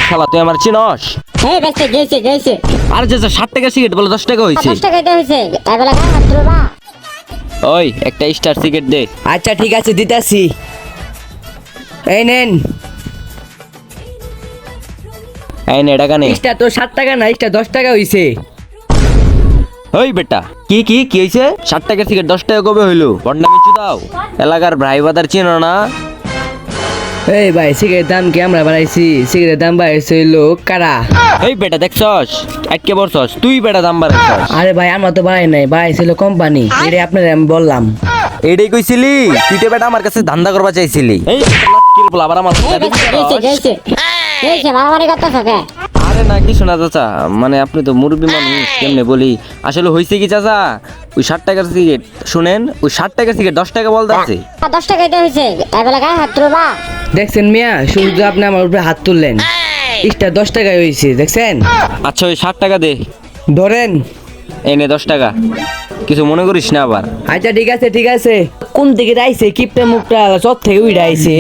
শালা তুই আমার চিনস? এই দেখতে গেছে আরে যে 60 টাকা সিগারেট বলে 10 টাকা হইছে। 10 টাকা হইছে তাই বলে গায়ে হাত তুলবা। ওই একটা স্টার সিগারেট দে। আচ্ছা ঠিক আছে দিতাছি, এই নেন। এই নে টাকা নে। ইস্টা তো 7 টাকা না, ইস্টা 10 টাকা হইছে। ওই বেটা কি হইছে? 60 টাকা সিগারেট 10 টাকা কবে হইলো? বন্ডামি চুদাও, এলাকার ভাই বাদার চিনো না? এই ভাই সিগারেট দাম কি আমরা বাড়াইছি? সিগারেট দাম বাড়াইছে হইলো কারা? এই বেটা দেখছস আটকে বসছস তুই, বেটা দাম বাড়াছস। আরে ভাই আমরা তো বাড়াই নাই, বাড়াইছিল কোম্পানি, এটা আপনাদের আমি বললাম। এইটাই কইছিলি তুই তো বেটা আমার কাছে ধান্দা করবা চাইছিলি। এই কি বল আবার আমার এই গেছে মারামারি করতেছ কে? আরে না কিছু না চাচা, মানে আপনি তো মুরব্বী মানুষ, কেমনে বলি আসলে হইছে কি চাচা, ওই 60 টাকার সিগারেট শুনেন, ওই 60 টাকার সিগারেট 10 টাকা বলতাছে। 10 টাকা হইছে তাই বলে গায়ে হাত তুলবা। দেখছেন মিয়া, শুধু আপনি আমার উপরে হাত তুললেন, ইস্টা 10 টাকায় হইছে, দেখছেন? আচ্ছা ওই 60 টাকা দে, ধরেন। এনে 10 টাকা, কিছু মনে করিস না আবার। আচ্ছা ঠিক আছে কোন দিকে আইছে? কিপটা মুখটা চট থেকে উইড়া আইছে।